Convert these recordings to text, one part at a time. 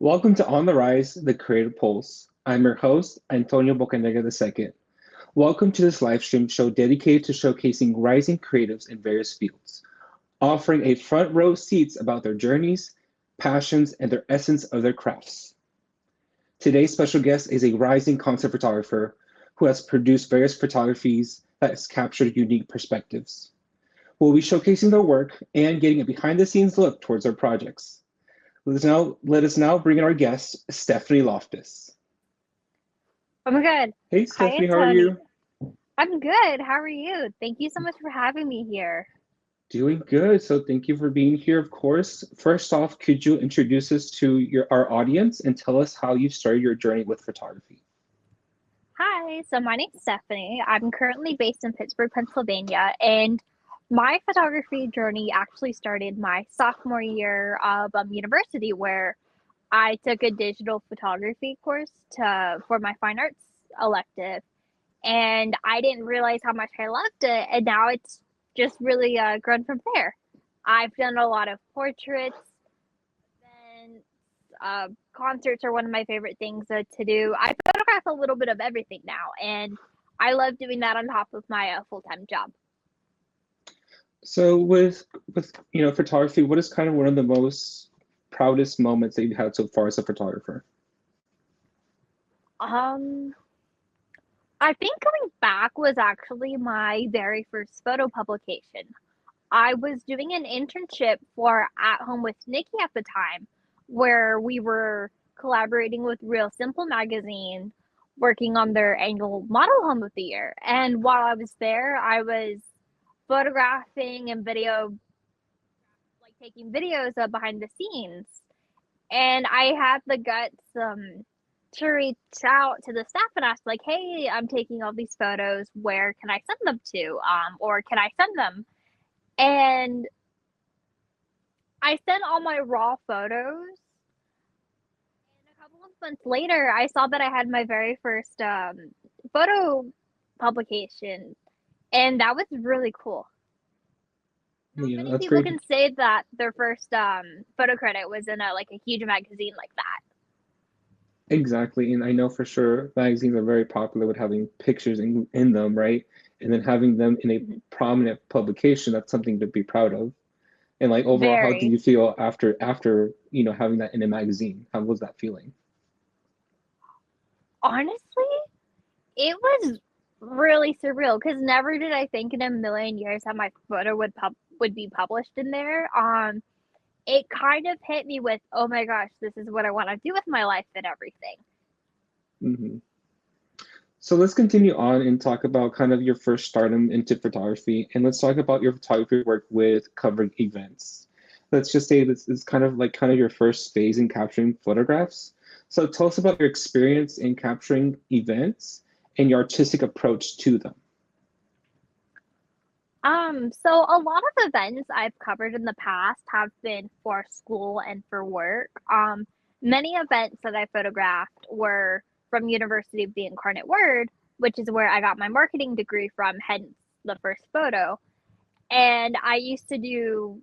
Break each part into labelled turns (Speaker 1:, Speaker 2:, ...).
Speaker 1: Welcome to On the Rise, the Creative Pulse. I'm your host, Antonio Bocanegra II. Welcome to this live stream show dedicated to showcasing rising creatives in various fields, offering a front row seats about their journeys, passions, and their essence of their crafts. Today's special guest is a rising concept photographer who has produced various photographies that has captured unique perspectives. We'll be showcasing their work and getting a behind-the-scenes look towards their projects. Let us now bring in our guest, Stephanie Loftus.
Speaker 2: Oh my God.
Speaker 1: Hey,
Speaker 2: Hi,
Speaker 1: Stephanie, how are
Speaker 2: Antonio.
Speaker 1: you?
Speaker 2: I'm good. How are you? Thank you so much for having me here.
Speaker 1: Doing good. So thank you for being here, of course. First off, could you introduce us to our audience and tell us how you started your journey with photography?
Speaker 2: Hi, so my name's Stephanie. I'm currently based in Pittsburgh, Pennsylvania, and my photography journey actually started my sophomore year of university, where I took a digital photography course for my fine arts elective, and I didn't realize how much I loved it, and now it's just really grown from there. I've done a lot of portraits, events, concerts are one of my favorite things to do. I photograph a little bit of everything now, and I love doing that on top of my full-time job.
Speaker 1: So with photography, what is kind of one of the most proudest moments that you've had so far as a photographer?
Speaker 2: Um, I think going back was actually my very first photo publication. I was doing an internship for At Home with Nikki at the time, where we were collaborating with Real Simple magazine, working on their annual Model Home of the Year. And while I was there, I was photographing and taking videos of behind the scenes. And I had the guts to reach out to the staff and ask, like, hey, I'm taking all these photos. Where can I send them to? Or can I send them? And I sent all my raw photos. And a couple of months later, I saw that I had my very first photo publication. And that was really cool. Not many
Speaker 1: That's
Speaker 2: people
Speaker 1: great.
Speaker 2: can say that their first photo credit was in a huge magazine like that.
Speaker 1: Exactly. And I know for sure magazines are very popular with having pictures in them, right? And then having them in a
Speaker 2: Mhm.
Speaker 1: prominent publication, that's something to be proud of. And like overall, how did
Speaker 2: Very.
Speaker 1: you feel after having that in a magazine? How was that feeling?
Speaker 2: Honestly, it was really surreal because never did I think in a million years that my photo would be published in there. It kind of hit me with, oh my gosh, this is what I want to do with my life and everything.
Speaker 1: Hmm. So let's continue on and talk about kind of your first stardom into photography, and let's talk about your photography work with covering events. Let's just say this is kind of your first phase in capturing photographs. So tell us about your experience in capturing events and your artistic approach to them.
Speaker 2: So a lot of events I've covered in the past have been for school and for work. Many events that I photographed were from University of the Incarnate Word, which is where I got my marketing degree from, hence the first photo. And I used to do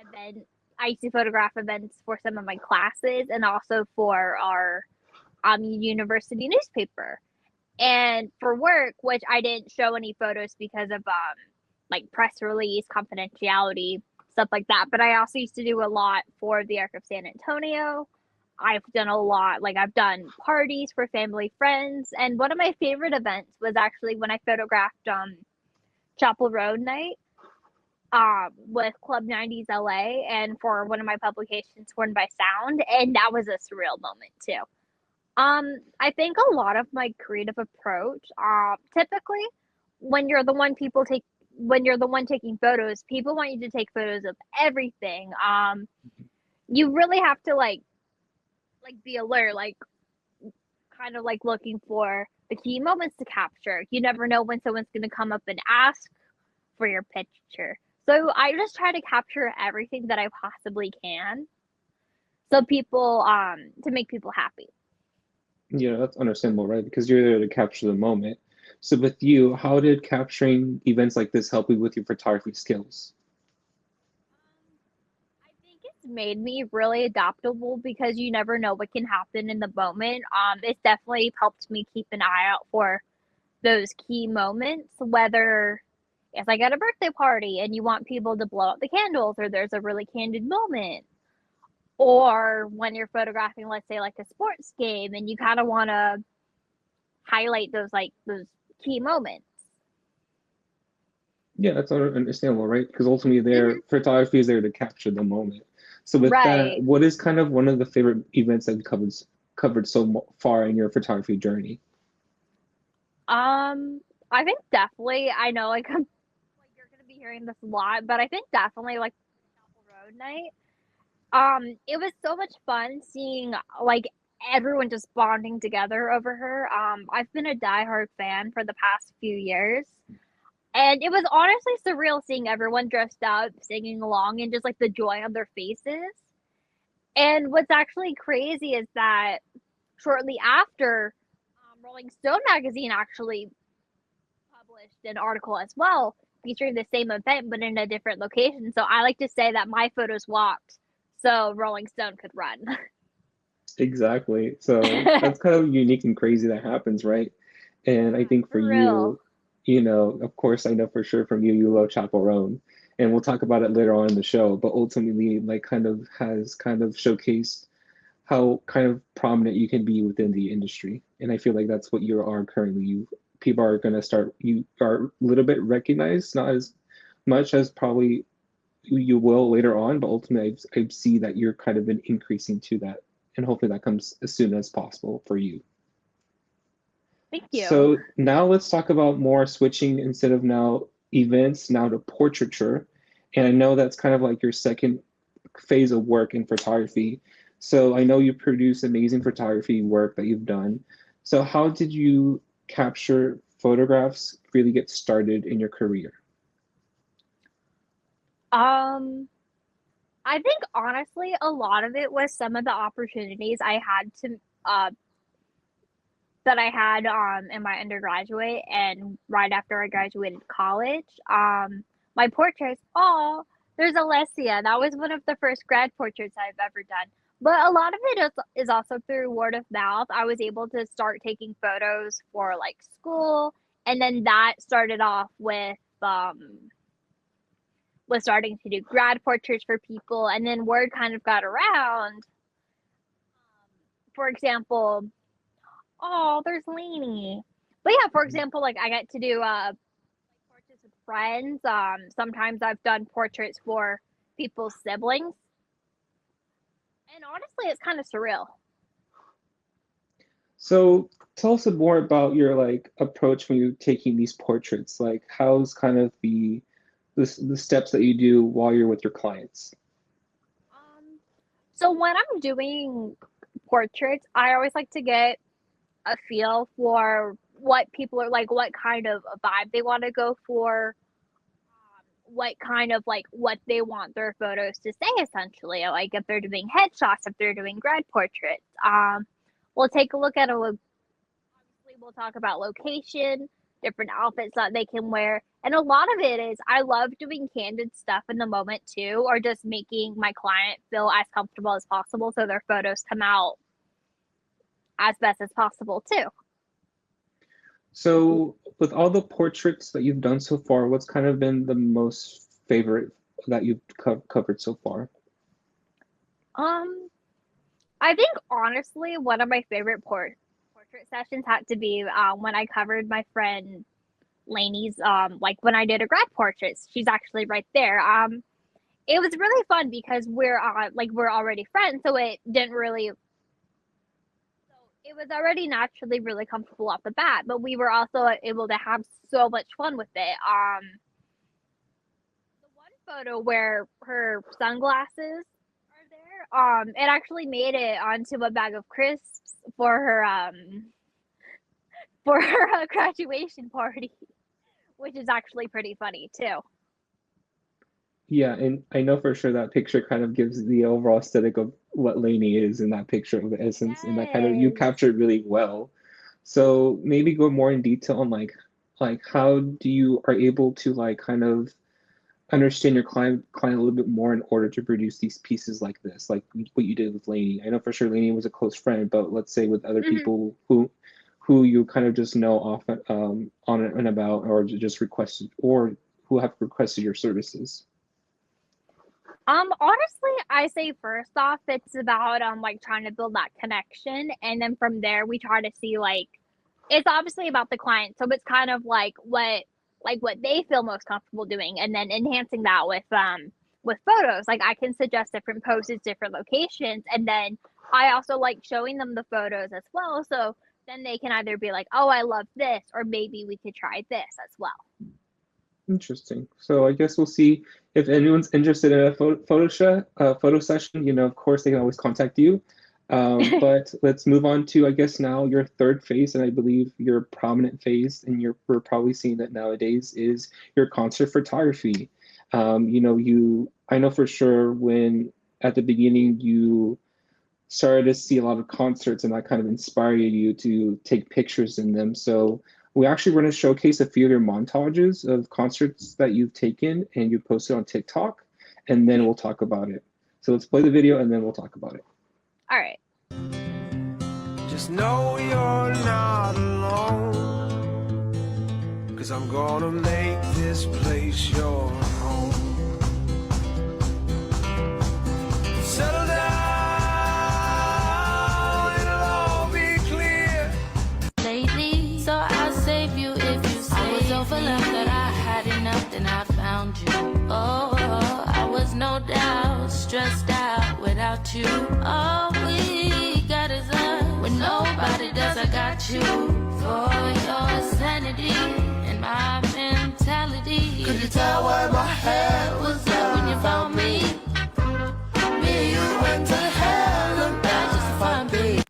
Speaker 2: event I used to photograph events for some of my classes and also for our university newspaper. And for work, which I didn't show any photos because of like press release, confidentiality, stuff like that. But I also used to do a lot for the Arc of San Antonio. I've done a lot, like I've done parties for family friends, and one of my favorite events was actually when I photographed Chappell Roan night with Club 90s LA and for one of my publications, Sworn by Sound, and that was a surreal moment too. I think a lot of my creative approach, typically when you're the one people take when you're the one taking photos, people want you to take photos of everything. You really have to like be alert, like kind of like looking for the key moments to capture. You never know when someone's gonna come up and ask for your picture. So I just try to capture everything that I possibly can. So people to make people happy.
Speaker 1: Yeah, that's understandable, right? Because you're there to capture the moment. So with you, how did capturing events like this help you with your photography skills?
Speaker 2: I think it made me really adaptable because you never know what can happen in the moment. It's definitely helped me keep an eye out for those key moments, whether it's like at a birthday party and you want people to blow out the candles, or there's a really candid moment, or when you're photographing, let's say, like a sports game, and you kind of want to highlight those key moments.
Speaker 1: Yeah, that's understandable, right? Because ultimately, their
Speaker 2: Hmm.
Speaker 1: photography is there to capture the moment. So with that,
Speaker 2: Right.
Speaker 1: what is kind of one of the favorite events that you covered so far in your photography journey?
Speaker 2: Um, I think definitely. I know, like, like you're gonna be hearing this a lot, but I think definitely like Chappell Road night. It was so much fun seeing like everyone just bonding together over her. I've been a diehard fan for the past few years, and it was honestly surreal seeing everyone dressed up, singing along, and just like the joy on their faces. And what's actually crazy is that shortly after, Rolling Stone magazine actually published an article as well featuring the same event but in a different location. So I like to say that my photos walked so Rolling Stone could run.
Speaker 1: Exactly. So that's kind of unique and crazy that happens, right? And I think for
Speaker 2: For real.
Speaker 1: you, of course, I know for sure from you, you love Chappell Roan, and we'll talk about it later on in the show. But ultimately, like, kind of has kind of showcased how kind of prominent you can be within the industry. And I feel like that's what you are currently. People are gonna start. You are a little bit recognized, not as much as probably you will later on, but ultimately, I see that you're kind of been increasing to that, and hopefully that comes as soon as possible for you.
Speaker 2: Thank you.
Speaker 1: So now let's talk about more switching instead of now events, now to portraiture. And I know that's kind of like your second phase of work in photography. So I know you produce amazing photography work that you've done. So how did you capture photographs really get started in your career?
Speaker 2: Um, I think honestly, a lot of it was some of the opportunities I had to that I had in my undergraduate and right after I graduated college. My portraits, oh, there's Alessia. That was one of the first grad portraits I've ever done. But a lot of it is also through word of mouth. I was able to start taking photos for like school, and then that started off with starting to do grad portraits for people, and then word kind of got around. For example, oh, there's Lainey. But yeah, for example, like I get to do portraits with friends. Sometimes I've done portraits for people's siblings, and honestly, it's kind of surreal.
Speaker 1: So tell us more about your like approach when you're taking these portraits. Like how's kind of the steps that you do while you're with your clients?
Speaker 2: Um, so when I'm doing portraits, I always like to get a feel for what people are like, what kind of a vibe they want to go for, what kind of like what they want their photos to say essentially, like if they're doing headshots, if they're doing grad portraits. We'll take a look at obviously we'll talk about location, different outfits that they can wear, and a lot of it is I love doing candid stuff in the moment too, or just making my client feel as comfortable as possible so their photos come out as best as possible too.
Speaker 1: So with all the portraits that you've done so far, what's kind of been the most favorite that you've covered so far?
Speaker 2: um I think honestly, one of my favorite portrait sessions had to be when I covered my friend Lainey's like when I did a grad portrait. She's actually right there. It was really fun because we're already friends, so it was already naturally really comfortable off the bat, but we were also able to have so much fun with it. The one photo where her sunglasses are there, it actually made it onto a bag of crisps for her graduation party, which is actually pretty funny too.
Speaker 1: Yeah, and I know for sure that picture kind of gives the overall aesthetic of what Lainey is in that picture of the essence, and that kind of you
Speaker 2: Yes.
Speaker 1: captured really well. So maybe go more in detail on like how do you are able to like kind of understand your client a little bit more in order to produce these pieces like this, like what you did with Lainey. I know for sure Lainey was a close friend, but let's say with other people who you kind of just know off on and about, or just requested, or who have requested your services.
Speaker 2: Honestly, I say first off, it's about like trying to build that connection, and then from there we try to see like it's obviously about the client, so it's kind of like what they feel most comfortable doing, and then enhancing that with photos. Like I can suggest different poses, different locations, and then I also like showing them the photos as well. So then they can either be like, "Oh, I love this," or maybe we could try this as well.
Speaker 1: Interesting. So I guess we'll see if anyone's interested in a photo session. You know, of course, they can always contact you. But let's move on to, I guess, now your third phase, and I believe your prominent phase, and we're probably seeing that nowadays, is your concert photography. You know, I know for sure when at the beginning you started to see a lot of concerts, and that kind of inspired you to take pictures in them. So we actually want to showcase a few of your montages of concerts that you've taken and you posted on TikTok, and then we'll talk about it. So let's play the video and then we'll talk about it.
Speaker 2: All right.
Speaker 3: Just know you're not alone, 'cause I'm gonna make this place your home. Settle down, it'll all be clear.
Speaker 4: Lately, so I'll save you if you say I was overwhelmed that I had enough, then I found you. Oh, I was no doubt stressed out without you. All we got is us. When nobody does, I got you. For your sanity and my mentality.
Speaker 3: Could you tell where my head was at
Speaker 4: when you found me?
Speaker 3: Me and you went to hell and back just to find me.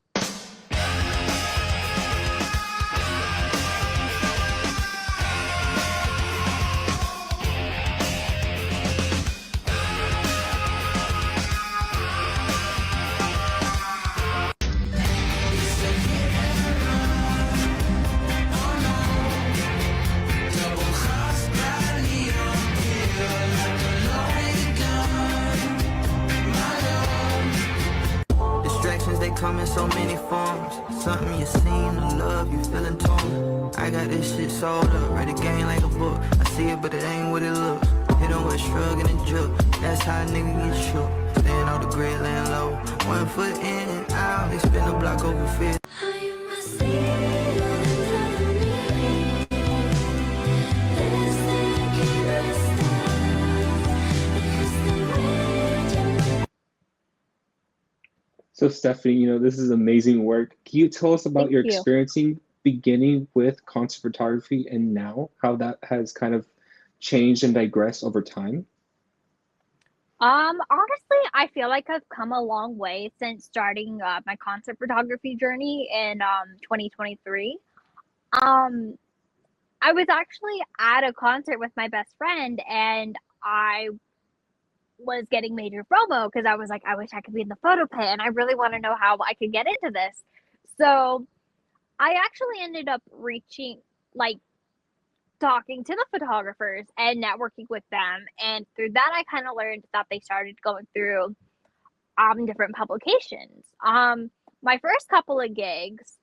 Speaker 5: They come in so many forms. Something you seen, a love you feeling torn. I got this shit sold up, read the game like a book. I see it, but it ain't what it looks. Hit on with a shrug and a joke. That's how a nigga get shook. Staying on the grid, laying low. 1 foot in and out. They spin the block over 50.
Speaker 1: So Stephanie, you know, this is amazing work. Can you tell us about your experiencing beginning with concert photography and now how that has kind of changed and digressed over time?
Speaker 2: Honestly, I feel like I've come a long way since starting my concert photography journey in 2023. I was actually at a concert with my best friend, and I was getting major FOMO because I was like, I wish I could be in the photo pit, and I really want to know how I could get into this. So I actually ended up talking to the photographers and networking with them, and through that I kind of learned that they started going through different publications. My first couple of gigs,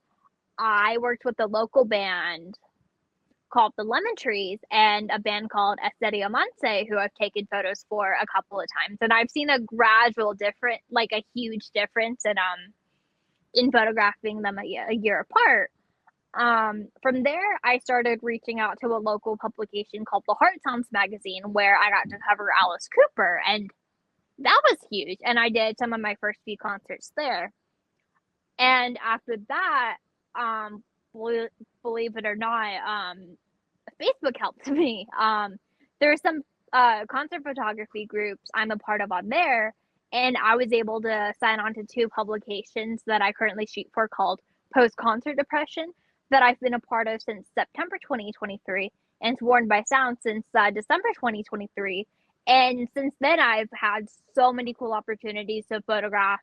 Speaker 2: I worked with a local band called the Lemon Trees and a band called Esterio Monse, who I've taken photos for a couple of times, and I've seen a gradual different, like a huge difference in photographing them a year apart. From there, I started reaching out to a local publication called the Heart Sounds magazine, where I got to cover Alice Cooper, and that was huge. And I did some of my first few concerts there. And after that, believe it or not, Facebook helped me. There are some concert photography groups I'm a part of on there, and I was able to sign on to 2 publications that I currently shoot for called Post Concert Depression, that I've been a part of since September 2023, and Sworn by Sound since December 2023. And since then, I've had so many cool opportunities to photograph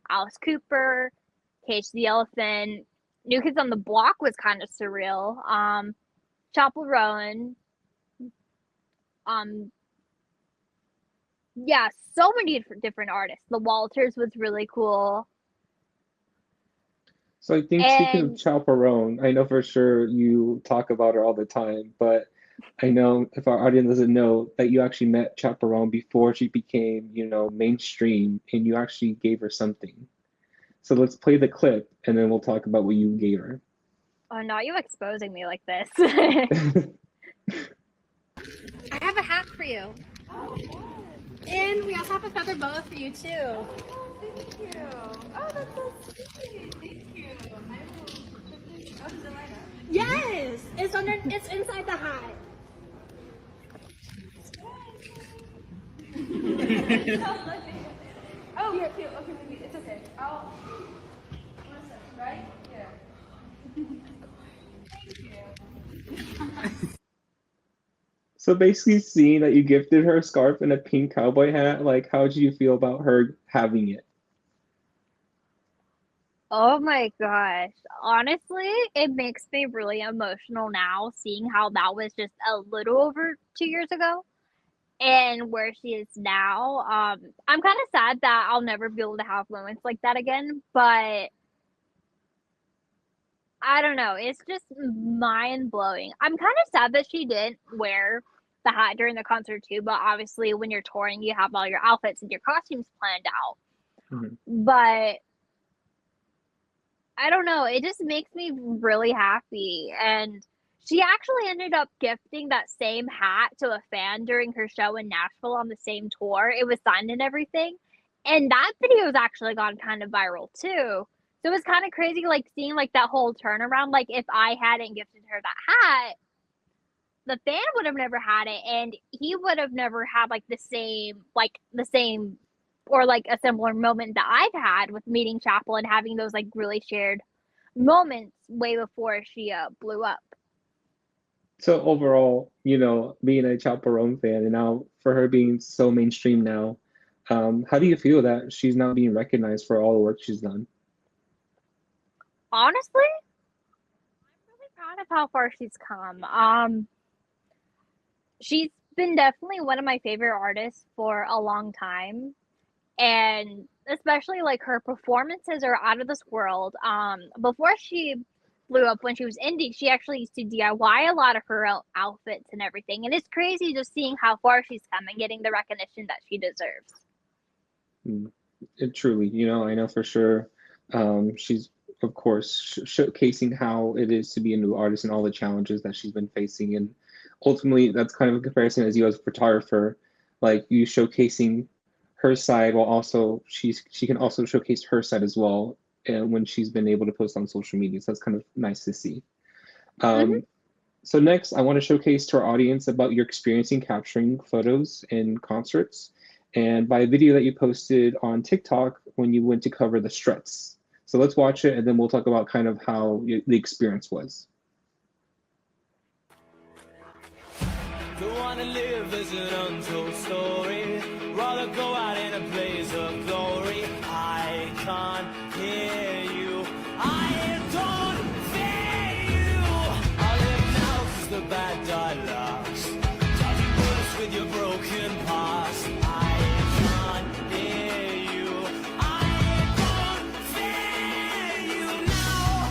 Speaker 2: Alice Cooper, Cage the Elephant, New Kids on the Block was kind of surreal, Chappell Roan, Yeah, so many different artists. The Walters was really cool.
Speaker 1: So I think speaking of
Speaker 2: And
Speaker 1: Chappell Roan, I know for sure you talk about her all the time, but I know if our audience doesn't know that you actually met Chappell Roan before she became, mainstream, and you actually gave her something. So let's play the clip, and then we'll talk about what you gave her.
Speaker 2: oh, not you exposing me like this.
Speaker 6: I have a hat for you. And we also have a feather boa for you too.
Speaker 7: Thank you. Oh, that's so sweet. Thank you. Oh, does it light up?
Speaker 6: Yes, it's inside the hat.
Speaker 7: Oh, cute. Okay, maybe it's okay. I'll. One second, right? Yeah. Thank you.
Speaker 1: So basically, seeing that you gifted her a scarf and a pink cowboy hat, like, how did you feel about her having it?
Speaker 2: Oh my gosh. Honestly, it makes me really emotional now seeing how that was just a little over 2 years ago and where she is now. I'm kind of sad that I'll never be able to have moments like that again, but I don't know. It's just mind blowing. I'm kind of sad that she didn't wear the hat during the concert too, but obviously when you're touring, you have all your outfits and your costumes planned out.
Speaker 1: Mhm.
Speaker 2: But I don't know, it just makes me really happy, and she actually ended up gifting that same hat to a fan during her show in Nashville on the same tour. It was signed and everything, and that video's actually gone kind of viral too. So it was kind of crazy, like, seeing, like, that whole turnaround, like, if I hadn't gifted her that hat, the fan would have never had it, and he would have never had, like, the same or, like, a similar moment that I've had with meeting Chappell and having those, like, really shared moments way before she blew up.
Speaker 1: So overall, being a Chappell Roan fan, and now for her being so mainstream now, how do you feel that she's now being recognized for all the work she's done?
Speaker 2: Honestly, I'm really proud of how far she's come. She's been definitely one of my favorite artists for a long time, and especially like her performances are out of this world. Before she blew up when she was indie, she actually used to DIY a lot of her outfits and everything, and it's crazy just seeing how far she's come and getting the recognition that she deserves.
Speaker 1: Mm. It truly, I know for sure. She's, of course, showcasing how it is to be a new artist and all the challenges that she's been facing. And ultimately, that's kind of a comparison as you as a photographer, like you showcasing her side while also she can also showcase her side as well when she's been able to post on social media. So that's kind of nice to see.
Speaker 2: Hmm.
Speaker 1: So next, I want to showcase to our audience about your experience in capturing photos in concerts and by a video that you posted on TikTok when you went to cover the Struts. So let's watch it and then we'll talk about kind of how the experience was.
Speaker 8: Don't wanna live as an untold story. Rather go out in a blaze of glory. I can't hear you. I don't fear you. I live now 'cause the bad die last. Dodging bullets with your broken past. I can't hear you. I don't fear you now.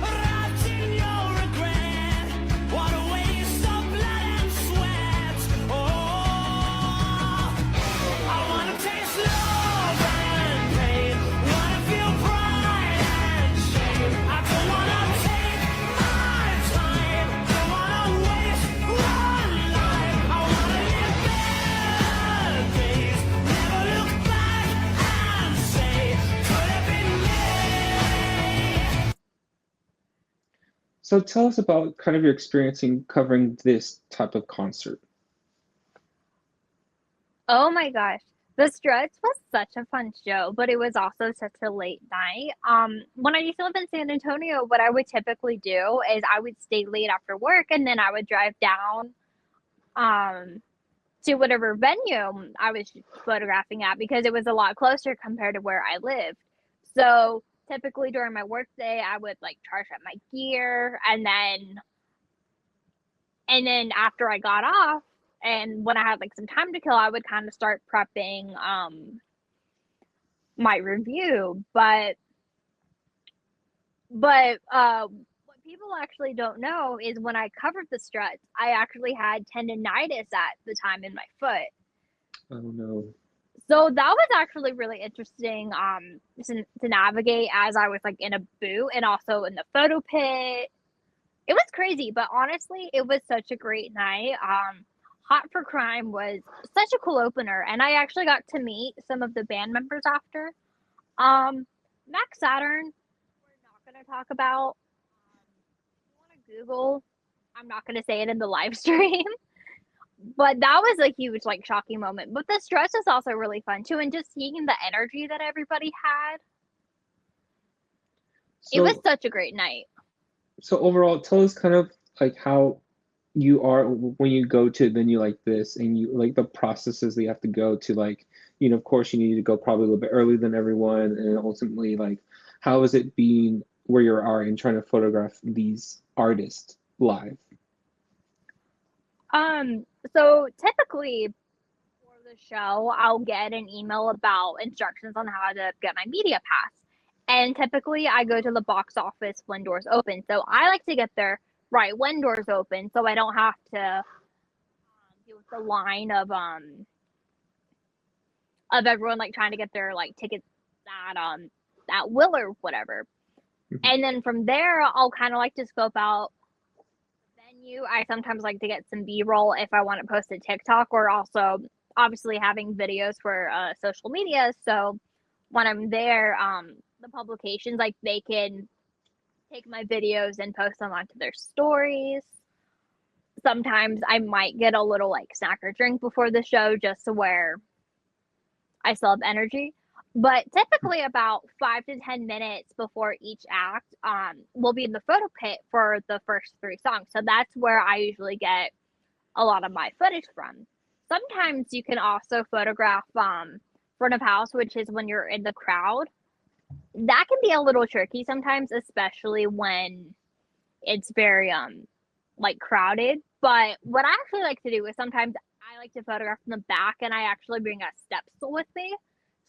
Speaker 8: Wrapped in your regret. What a waste of blood and sweat. Oh, I wanna taste love and pain. Wanna feel pride and shame. I don't wanna take my time. Don't wanna waste one life. I wanna live better days. Never look back and say, could have been me.
Speaker 1: So tell us about kind of your experience in covering this type of concert.
Speaker 2: Oh my gosh. The Struts was such a fun show, but it was also such a late night. When I used to live in San Antonio, what I would typically do is I would stay late after work and then I would drive down um to whatever venue I was photographing at because it was a lot closer compared to where I lived. So typically during my work day, I would like charge up my gear and then after I got off, And when I had like some time to kill, I would kind of start prepping my review. But what people actually don't know is when I covered the struts, I actually had tendonitis at the time in my foot.
Speaker 1: Oh no.
Speaker 2: So that was actually really interesting to navigate as I was like in a boot and also in the photo pit. It was crazy, but honestly, it was such a great night. Hot for Crime was such a cool opener, and I actually got to meet some of the band members after. Max Saturn, we're not going to talk about. If you want to Google, I'm not going to say it in the live stream. But that was a huge, like, shocking moment. But the stress is also really fun too, and just seeing the energy that everybody had. It was such a great night.
Speaker 1: So overall, tell us kind of like how you are when you go to a venue like this, and you like the processes that you have to go to, like, you know, of course you need to go probably a little bit earlier than everyone, and ultimately, like, how is it being where you are and trying to photograph these artists live?
Speaker 2: So typically for the show, I'll get an email about instructions on how to get my media pass. And typically I go to the box office when doors open. So I like to get there right when doors open so I don't have to deal with the line of everyone like trying to get their like tickets at will or whatever. And then from there I'll kind of like to scope out venue. I sometimes like to get some B-roll if I want to post a TikTok, or also obviously having videos for social media. So when I'm there, the publications, like, they can take my videos and post them onto their stories. Sometimes I might get a little like snack or drink before the show just to where I still have energy. But typically about 5 to 10 minutes before each act, we'll be in the photo pit for the first 3 songs. So that's where I usually get a lot of my footage from. Sometimes you can also photograph front of house, which is when you're in the crowd. That can be a little tricky sometimes, especially when it's very like crowded. But what I actually like to do is sometimes I like to photograph from the back, and I actually bring a step stool with me,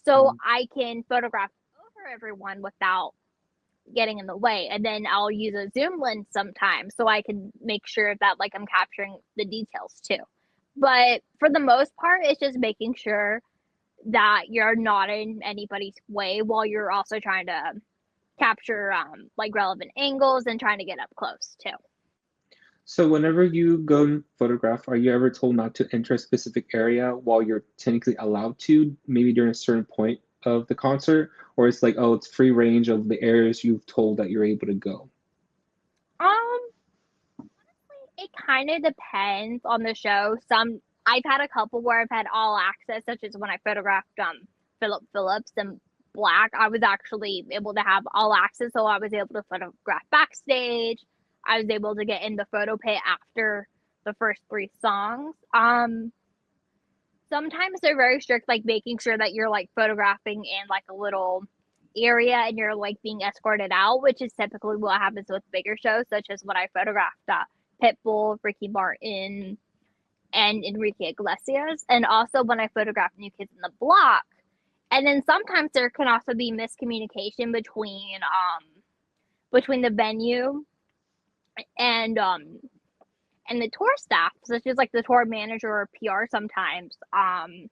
Speaker 2: so I can photograph over everyone without getting in the way. And then I'll use a zoom lens sometimes so I can make sure that like I'm capturing the details too. But for the most part, it's just making sure that you're not in anybody's way while you're also trying to capture like relevant angles and trying to get up close too.
Speaker 1: So whenever you go and photograph, are you ever told not to enter a specific area while you're technically allowed to, maybe during a certain point of the concert? Or it's like, oh, it's free range of the areas you've told that you're able to go?
Speaker 2: Honestly, it kind of depends on the show. I've had a couple where I've had all access, such as when I photographed Philip Phillips and Black. I was actually able to have all access, so I was able to photograph backstage. I was able to get in the photo pit after the first 3 songs. Sometimes they're very strict, like making sure that you're like photographing in like a little area and you're like being escorted out, which is typically what happens with bigger shows, such as when I photographed Pitbull, Ricky Martin, and Enrique Iglesias, and also when I photographed New Kids on the Block. And then sometimes there can also be miscommunication between the venue and the tour staff, such as like the tour manager or PR sometimes on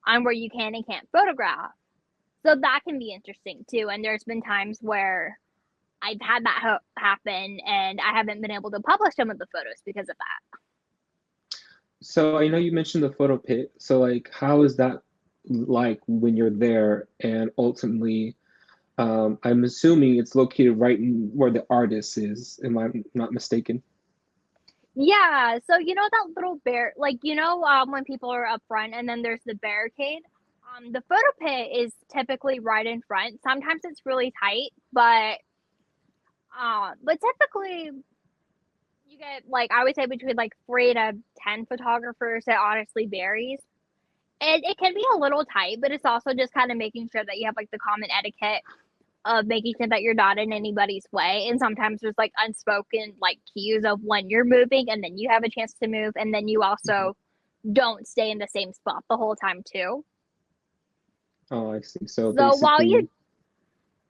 Speaker 2: where you can and can't photograph. So that can be interesting too. And there's been times where I've had that happen and I haven't been able to publish some of the photos because of that.
Speaker 1: So I know you mentioned the photo pit. So like, how is that like when you're there? And ultimately, I'm assuming it's located right in where the artist is. Am I not mistaken?
Speaker 2: Yeah, so you know that little like, you know, when people are up front and then there's the barricade, the photo pit is typically right in front. Sometimes it's really tight, but typically you get like, I would say between like 3 to 10 photographers. It honestly varies. And it can be a little tight, but it's also just kind of making sure that you have like the common etiquette of making sure that you're not in anybody's way. And sometimes there's like unspoken like cues of when you're moving and then you have a chance to move. And then you also don't stay in the same spot the whole time too.
Speaker 1: Oh, I see. So
Speaker 2: So while you,
Speaker 1: basically,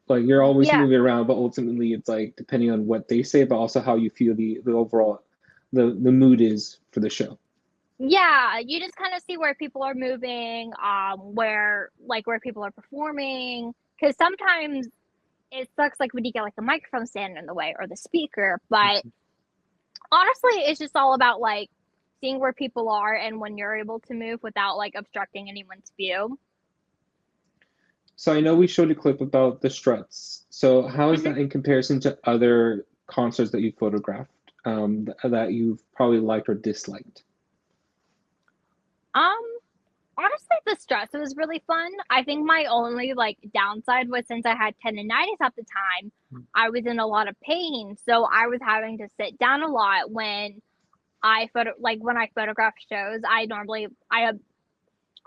Speaker 1: like you're always
Speaker 2: yeah,
Speaker 1: moving around, but ultimately it's like depending on what they say, but also how you feel the overall the mood is for the show.
Speaker 2: yeah, you just kind of see where people are moving, where people are performing. Because sometimes it sucks like when you get like the microphone standing in the way or the speaker, but honestly, it's just all about like seeing where people are and when you're able to move without like obstructing anyone's view.
Speaker 1: So I know we showed a clip about the struts. So how is
Speaker 2: hmm
Speaker 1: that in comparison to other concerts that you photographed, that you've probably liked or disliked?
Speaker 2: Um, Honestly, the stress was really fun. I think my only like downside was since I had tendonitis at the time, I was in a lot of pain, so I was having to sit down a lot when when I photograph shows. I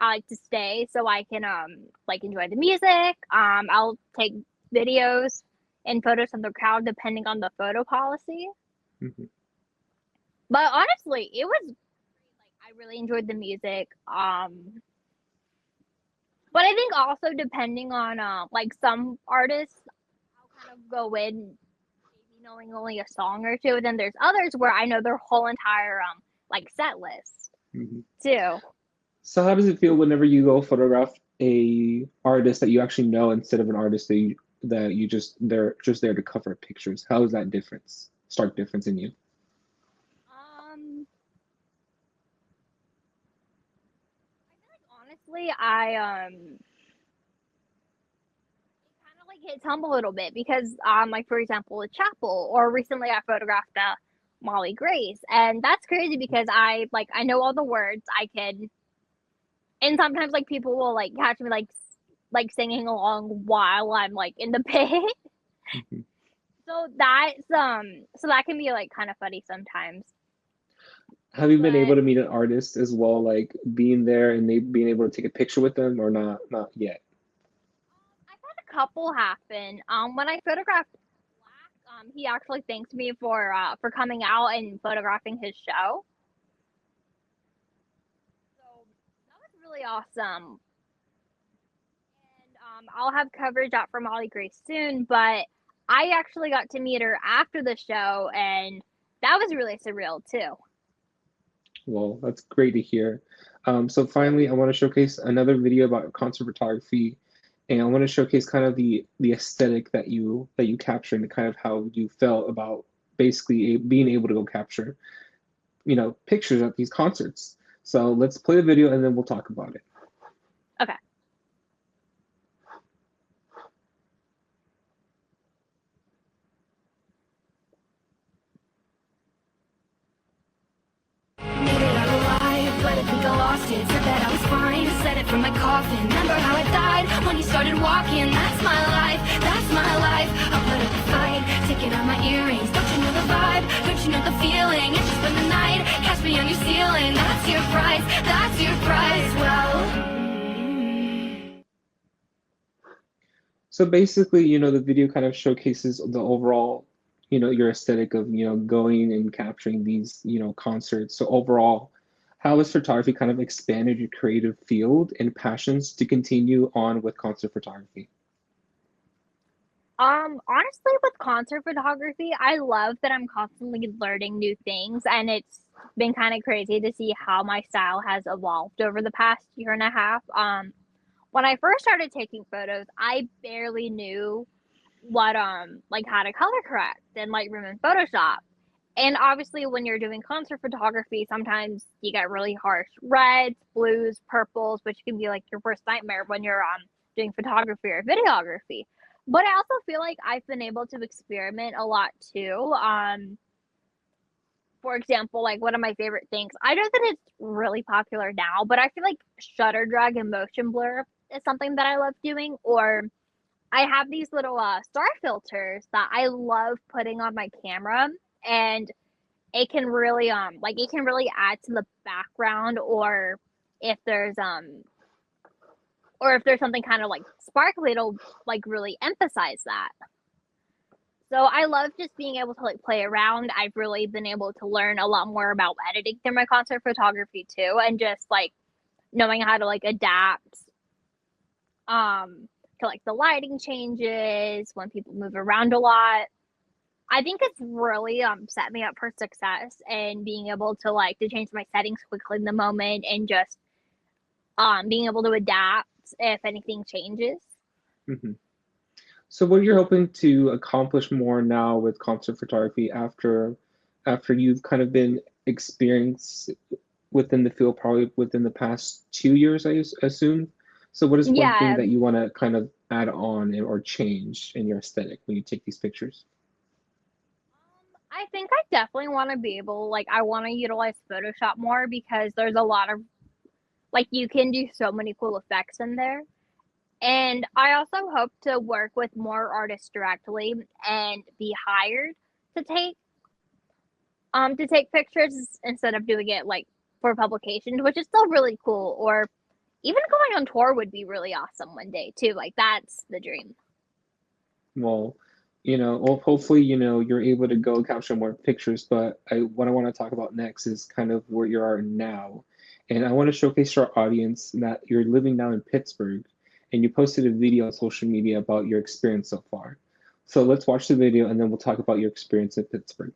Speaker 2: like to stay so I can like enjoy the music. I'll take videos and photos of the crowd depending on the photo policy.
Speaker 1: Mm-hmm.
Speaker 2: But honestly, it was like I really enjoyed the music. But I think also depending on like some artists, I'll kind of go in maybe knowing only a song or two. Then there's others where I know their whole entire like set list
Speaker 1: Mm-hmm.
Speaker 2: too.
Speaker 1: So how does it feel whenever you go photograph a artist that you actually know instead of an artist that you just they're just there to cover pictures? How is that difference? Stark difference in you?
Speaker 2: Um, I feel like honestly, I it kind of like hits home a little bit because like for example, a Chapel or recently I photographed Molly Grace, and that's crazy because I know all the words. I can, and sometimes like people will like catch me like singing along while I'm like in the pit.
Speaker 1: Mhm.
Speaker 2: So that can be like kind of funny sometimes.
Speaker 1: Have you been able
Speaker 2: But
Speaker 1: to meet an artist as well, like being there and they being able to take a picture with them or not? Not yet.
Speaker 2: I've had a couple happen. When I photographed Black, he actually thanked me for coming out and photographing his show. So that was really awesome. And I'll have coverage out for Molly Grace soon, but I actually got to meet her after the show, and that was really surreal too.
Speaker 1: Well, that's great to hear. So finally, I want to showcase another video about concert photography, and I want to showcase kind of the aesthetic that you captured and kind of how you felt about basically being able to go capture, pictures at these concerts. So let's play the video and then we'll talk about it.
Speaker 2: Okay.
Speaker 3: Made it out alive, but I think I lost it. Said that I was fine, said it from my coffin. Remember how I died when you started walking? That's my life, that's my life. I'll put up a fight, taking out my earrings. Don't you know the vibe? Don't you know the feeling? It's just been the night, catch me on your ceiling. That's your price, that's your price. Well,
Speaker 1: So basically, the video kind of showcases the overall, your aesthetic of, going and capturing these, concerts. So overall, how has photography kind of expanded your creative field and passions to continue on with concert photography?
Speaker 2: Honestly, with concert photography, I love that I'm constantly learning new things, and it's been kind of crazy to see how my style has evolved over the past year and a half. When I first started taking photos, I barely knew what like how to color correct and Lightroom and Photoshop. And obviously, when you're doing concert photography, sometimes you get really harsh reds, blues, purples, which can be like your worst nightmare when you're doing photography or videography. But I also feel like I've been able to experiment a lot too. For example, like one of my favorite things, I know that it's really popular now, but I feel like shutter drag and motion blur is something that I love doing. Or I have these little star filters that I love putting on my camera, and it can really add to the background, or if there's or if there's something kind of like sparkly, it'll like really emphasize that. So I love just being able to like play around. I've really been able to learn a lot more about editing through my concert photography too, and just like knowing how to like adapt to like the lighting changes when people move around a lot. I think it's really set me up for success and being able to like to change my settings quickly in the moment and just being able to adapt if anything changes.
Speaker 1: Hmm. So what you're hoping to accomplish more now with concert photography after you've kind of been experienced within the field probably within the past 2 years, I assume. So what is one thing
Speaker 2: Yeah,
Speaker 1: that you want to kind of add on or change in your aesthetic when you take these pictures?
Speaker 2: I think I definitely want to be able like I want to utilize Photoshop more because there's a lot of like you can do so many cool effects in there. And I also hope to work with more artists directly and be hired to take pictures instead of doing it like for publications, which is still really cool. Or even going on tour would be really awesome one day too. Like that's the dream.
Speaker 1: Well, hopefully, you're able to go capture more pictures, but what I want to talk about next is kind of where you are now. And I want to showcase to our audience that you're living now in Pittsburgh, and you posted a video on social media about your experience so far. So let's watch the video and then we'll talk about your experience in Pittsburgh.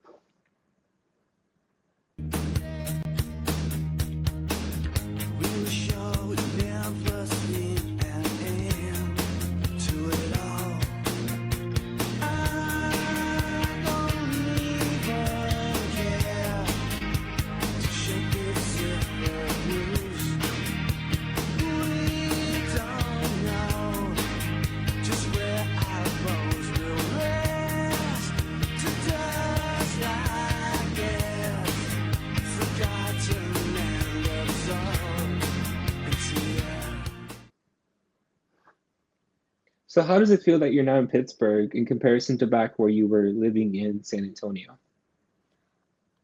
Speaker 1: So how does it feel that you're now in Pittsburgh in comparison to back where you were living in San Antonio?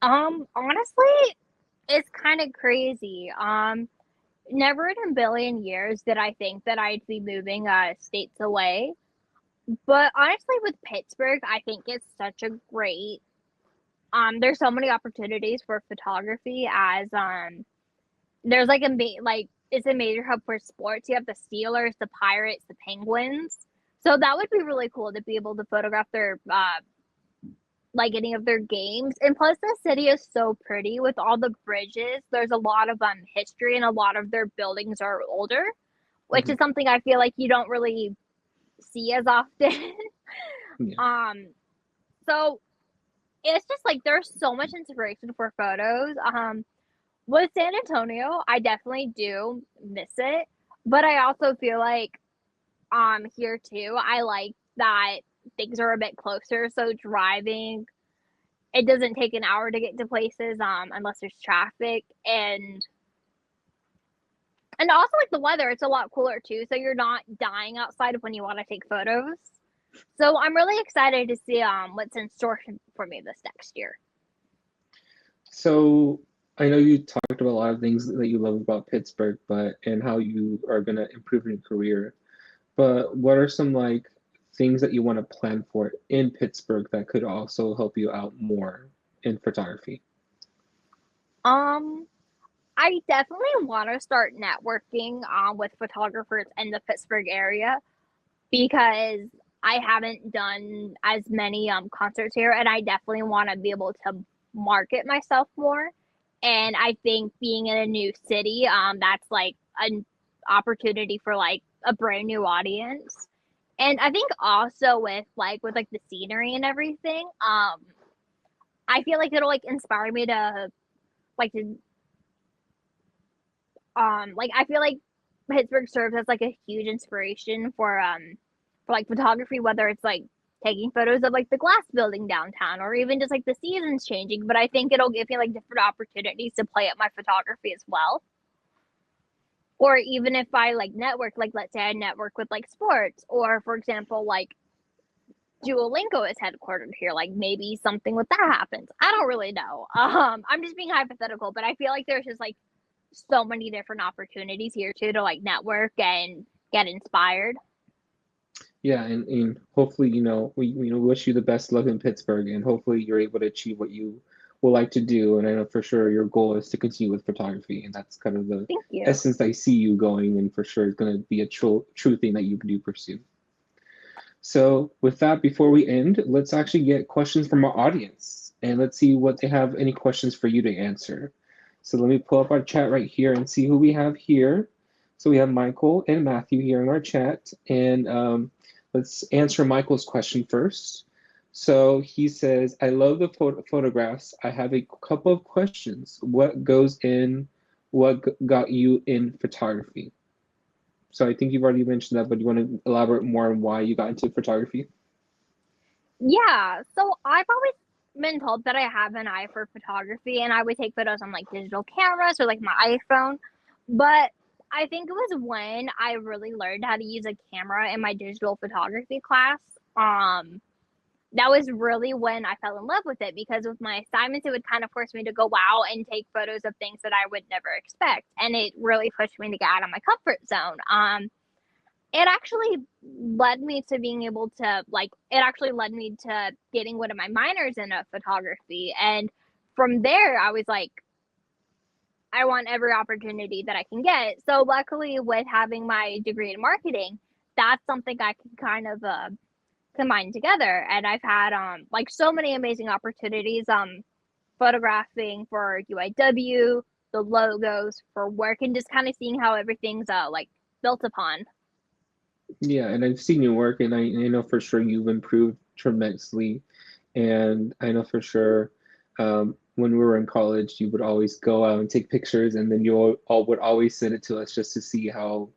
Speaker 2: Honestly, it's kind of crazy. Never in a billion years did I think that I'd be moving states away. But honestly, with Pittsburgh, I think it's such a great there's so many opportunities for photography as there's like like it's a major hub for sports. You have the Steelers, the Pirates, the Penguins. So that would be really cool to be able to photograph their like any of their games. And plus the city is so pretty with all the bridges. There's a lot of history and a lot of their buildings are older, which
Speaker 1: Hmm.
Speaker 2: is something I feel like you don't really see as often.
Speaker 1: Yeah.
Speaker 2: So it's just like there's so much inspiration for photos. With San Antonio, I definitely do miss it, but I also feel like here too, I like that things are a bit closer, so driving it doesn't take an hour to get to places unless there's traffic and also like the weather, it's a lot cooler too, so you're not dying outside when you want to take photos. So I'm really excited to see what's in store for me this next year.
Speaker 1: So I know you talked about a lot of things that you love about Pittsburgh, and how you are going to improve in your career. But what are some like things that you want to plan for in Pittsburgh that could also help you out more in photography?
Speaker 2: Um, I definitely want to start networking with photographers in the Pittsburgh area because I haven't done as many concerts here, and I definitely want to be able to market myself more. And I think being in a new city, that's like an opportunity for like a brand new audience. And I think also with like the scenery and everything, I feel like it'll like inspire me to like to like I feel like Pittsburgh serves as like a huge inspiration for like photography, whether it's like taking photos of like the glass building downtown or even just like the seasons changing. But I think it'll give me like different opportunities to play up my photography as well. Or even if I like network, like let's say I network with like sports, or for example, like Duolingo is headquartered here, like maybe something with that happens. I don't really know. I'm just being hypothetical, but I feel like there's just like so many different opportunities here too to like network and get inspired.
Speaker 1: Yeah, and hopefully, we wish you the best luck in Pittsburgh, and hopefully you're able to achieve what you would like to do. And I know for sure your goal is to continue with photography, and that's kind of the
Speaker 2: Thank you.
Speaker 1: essence I see you going, and for sure it's going to be a true thing that you do pursue. So with that, before we end, let's actually get questions from our audience, and let's see what they have any questions for you to answer. So let me pull up our chat right here and see who we have here. So we have Michael and Matthew here in our chat, and let's answer Michael's question first. So he says, I love the photographs. I have a couple of questions. What got you in photography? So I think you've already mentioned that, but you want to elaborate more on why you got into photography?
Speaker 2: Yeah, so I've always been told that I have an eye for photography, and I would take photos on like digital cameras or like my iPhone. But I think it was when I really learned how to use a camera in my digital photography class. That was really when I fell in love with it, because with my assignments, it would kind of force me to go out and take photos of things that I would never expect. And it really pushed me to get out of my comfort zone. It actually led me to being able to getting one of my minors in photography. And from there, I was like, I want every opportunity that I can get. So luckily, with having my degree in marketing, that's something I can kind of combine together. And I've had like so many amazing opportunities photographing for UIW, the logos for work, and just kind of seeing how everything's like built upon.
Speaker 1: Yeah, and I've seen your work, and I know for sure you've improved tremendously. And I know for sure when we were in college, you would always go out and take pictures, and then you all would always send it to us just to see how,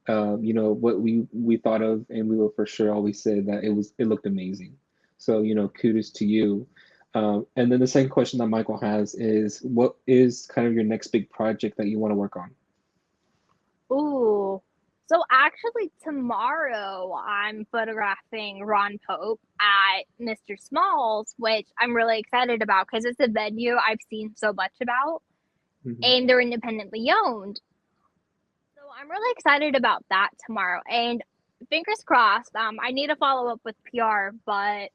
Speaker 1: what we thought of, and we will for sure always say that it looked amazing. So, kudos to you. And then the second question that Michael has is, what is kind of your next big project that you want to work on?
Speaker 2: Ooh. So actually tomorrow I'm photographing Ron Pope at Mr. Small's, which I'm really excited about because it's a venue I've seen so much about, and they're independently owned. So I'm really excited about that tomorrow, and fingers crossed. I need to follow up with PR, but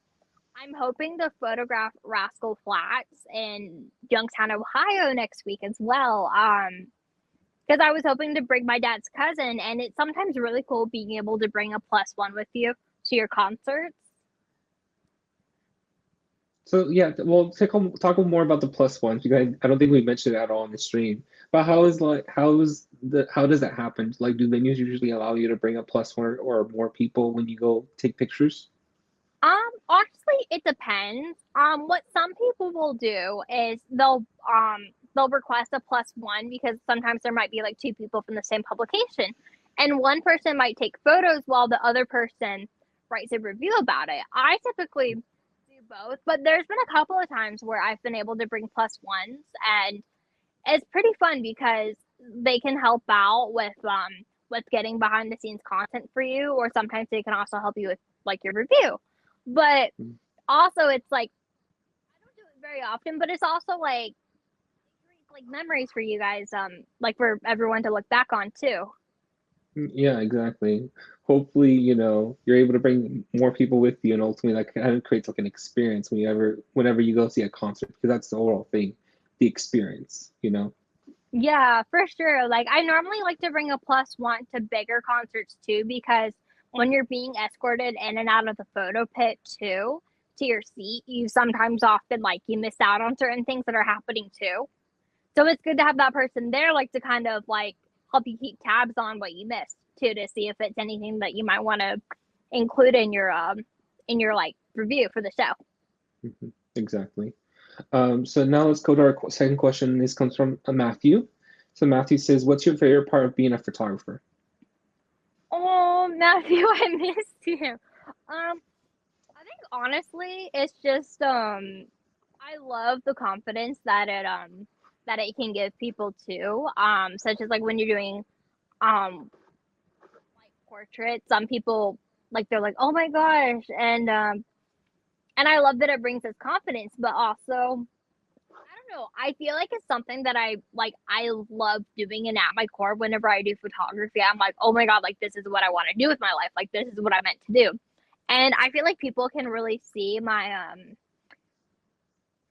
Speaker 2: I'm hoping to photograph Rascal Flats in Youngstown, Ohio next week as well. Because I was hoping to bring my dad's cousin, and it's sometimes really cool being able to bring a +1 with you to your concerts.
Speaker 1: So yeah, well, talk more about the +1s, because I don't think we mentioned it at all on the stream. But how does that happen? Like, do venues usually allow you to bring a +1 or more people when you go take pictures?
Speaker 2: Honestly, it depends. What some people will do is they'll request a +1 because sometimes there might be like two people from the same publication, and one person might take photos while the other person writes a review about it. I typically do both, but there's been a couple of times where I've been able to bring +1s, and it's pretty fun because they can help out with getting behind the scenes content for you, or sometimes they can also help you with like your review. But also it's like, I don't do it very often, but it's also like memories for you guys, like for everyone to look back on too.
Speaker 1: Yeah, exactly. Hopefully, you're able to bring more people with you, and ultimately that kind of creates like an experience whenever you go see a concert, because that's the overall thing, the experience.
Speaker 2: Yeah, for sure. Like I normally like to bring a +1 to bigger concerts too, because when you're being escorted in and out of the photo pit too to your seat, you sometimes often like you miss out on certain things that are happening too. So it's good to have that person there, like to kind of like help you keep tabs on what you missed too, to see if it's anything that you might want to include in your like review for the show.
Speaker 1: Exactly. So now let's go to our second question. This comes from Matthew. So Matthew says, "What's your favorite part of being a photographer?"
Speaker 2: Oh, Matthew, I missed you. I think honestly, it's just I love the confidence that it can give people too. Such as like when you're doing like portraits, some people like they're like, oh my gosh, and I love that it brings us confidence, but also I don't don't know. I feel like it's something that I love doing, and at my core, whenever I do photography, I'm like, oh my God, like this is what I want to do with my life. Like this is what I meant to do. And I feel like people can really see my kind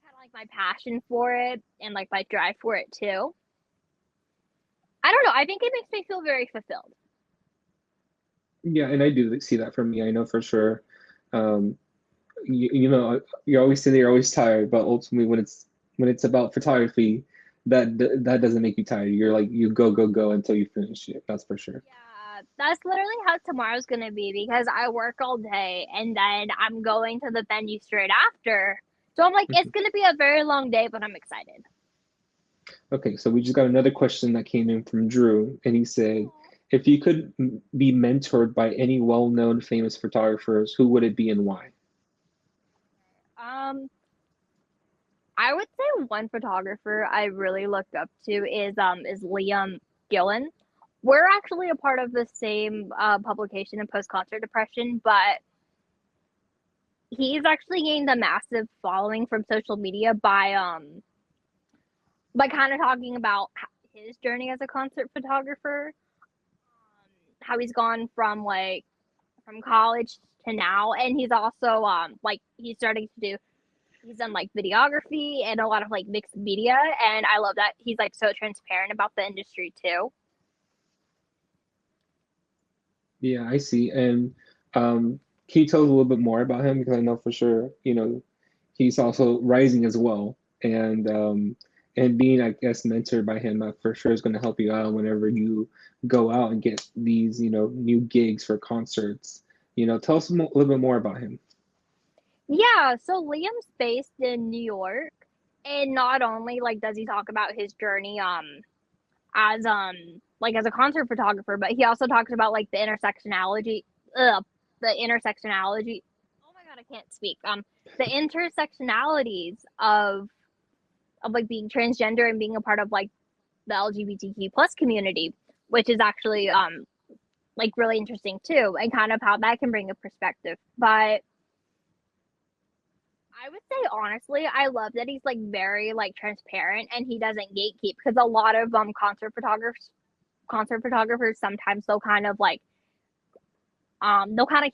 Speaker 2: of like my passion for it and like my drive for it too. I don't know. I think it makes me feel very fulfilled.
Speaker 1: Yeah, and I do see that for me. I know for sure. Um, you know, you always say you're always tired, but ultimately when it's about photography, that doesn't make you tired. You're like you go go go until you finish it. That's for sure.
Speaker 2: Yeah, that's literally how tomorrow's gonna be because I work all day and then I'm going to the venue straight after. So I'm like, it's gonna be a very long day, but I'm excited.
Speaker 1: Okay, so we just got another question that came in from Drew, and he said, if you could be mentored by any well-known famous photographers, who would it be and why?
Speaker 2: Um, I would say one photographer I really looked up to is Liam Gillen. We're actually a part of the same publication in post concert depression, but he's actually gained a massive following from social media by kind of talking about his journey as a concert photographer, how he's gone from from college to now, and he's also like he's starting to do he's done like videography and a lot of like mixed media, and I love that he's like so transparent about the industry too.
Speaker 1: Yeah, I see. And can you tell us a little bit more about him? Because I know for sure, you know, he's also rising as well. And being, I guess, mentored by him for sure is going to help you out whenever you go out and get these, you know, new gigs for concerts. You know, tell us a little bit more about him.
Speaker 2: Yeah, so Liam's based in New York, and not only like does he talk about his journey as like as a concert photographer, but he also talks about like the intersectionality. Oh my God, I can't speak. The intersectionalities of like being transgender and being a part of like the LGBTQ plus community, which is actually like really interesting too, and kind of how that can bring a perspective. But I would say honestly, I love that he's like very like transparent and he doesn't gatekeep because a lot of concert photographers sometimes they'll kind of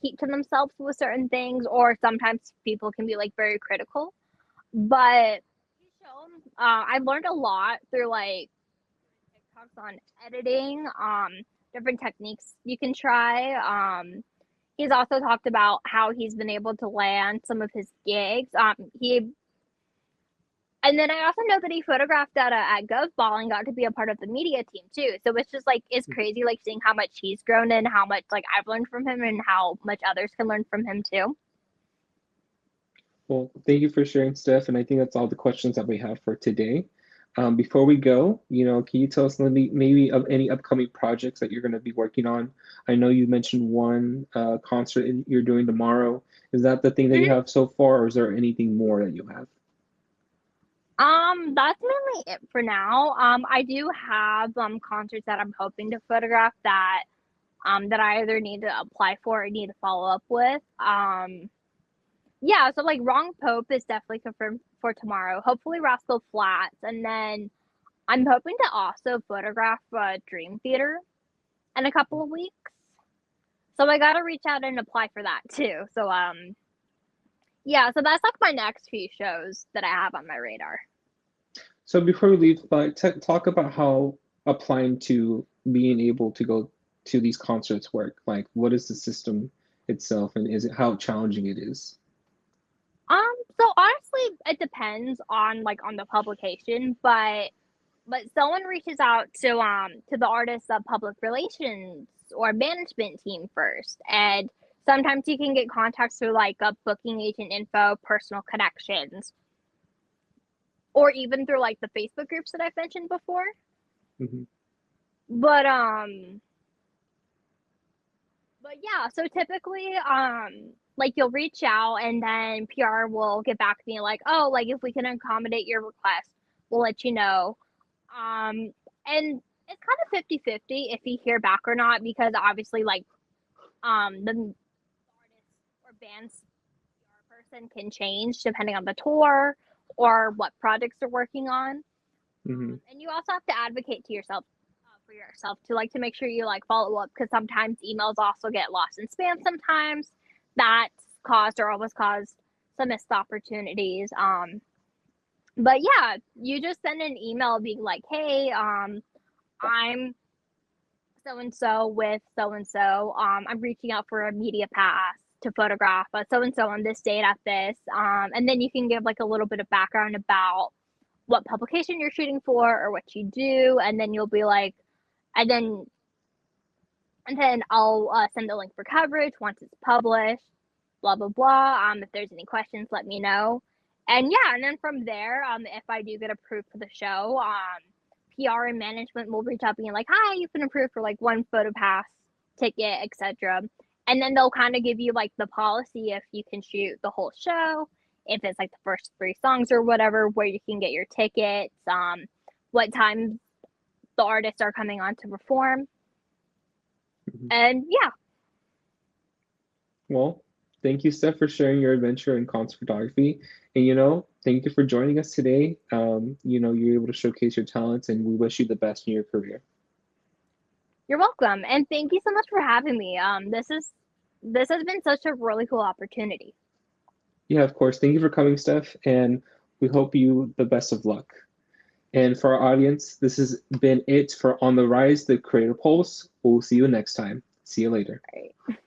Speaker 2: keep to themselves with certain things, or sometimes people can be like very critical. But I've learned a lot through like TikToks on editing, different techniques you can try. He's also talked about how he's been able to land some of his gigs. And then I also know that he photographed at GovBall and got to be a part of the media team too. So it's just like it's crazy like seeing how much he's grown and how much like I've learned from him and how much others can learn from him too.
Speaker 1: Well, thank you for sharing, Steph. And I think that's all the questions that we have for today. Before we go, you know, can you tell us maybe of any upcoming projects that you're going to be working on? I know you mentioned one concert you're doing tomorrow. Is that the thing that you have so far, or is there anything more that you have?
Speaker 2: That's mainly it for now. I do have concerts that I'm hoping to photograph that I either need to apply for or need to follow up with. Yeah, so like Wrong Pope is definitely confirmed for tomorrow. Hopefully Rascal Flats, and then I'm hoping to also photograph Dream Theater in a couple of weeks. So I gotta reach out and apply for that too. So yeah, so that's like my next few shows that I have on my radar.
Speaker 1: So before we leave, like, talk about how applying to being able to go to these concerts work. Like, what is the system itself, and is it how challenging it is?
Speaker 2: So honestly, it depends on like on the publication, but someone reaches out to the artist's public relations or management team first, and sometimes you can get contacts through like a booking agent info, personal connections, or even through like the Facebook groups that I've mentioned before.
Speaker 1: Mm-hmm.
Speaker 2: But yeah, so typically like you'll reach out and then PR will get back to me like, oh, like if we can accommodate your request, we'll let you know. And it's kind of 50-50 if you hear back or not, because obviously like the artist or band's PR person can change depending on the tour or what projects they're working on.
Speaker 1: Hmm.
Speaker 2: And you also have to advocate to yourself for yourself to like to make sure you like follow up, because sometimes emails also get lost in spam sometimes. That's caused or almost caused some missed opportunities. But yeah, you just send an email being like, hey, I'm so and so with so and so. I'm reaching out for a media pass to photograph so and so on this date at this. And then you can give like a little bit of background about what publication you're shooting for or what you do, and then you'll be like, and then I'll send the link for coverage once it's published. Blah blah blah. If there's any questions, let me know. And yeah, and then from there, if I do get approved for the show, PR and management will reach out being like, hi, you've been approved for like one photo pass ticket, etc. And then they'll kind of give you like the policy if you can shoot the whole show, if it's like the first 3 songs or whatever, where you can get your tickets, what time the artists are coming on to perform. And yeah.
Speaker 1: Well, thank you, Steph, for sharing your adventure in concert photography. And, thank you for joining us today. You're able to showcase your talents, and we wish you the best in your career.
Speaker 2: You're welcome. And thank you so much for having me. This has been such a really cool opportunity.
Speaker 1: Yeah, of course. Thank you for coming, Steph, and we hope you the best of luck. And for our audience, this has been it for On the Rise, the Creator Pulse. We'll see you next time. See you later.
Speaker 2: All right.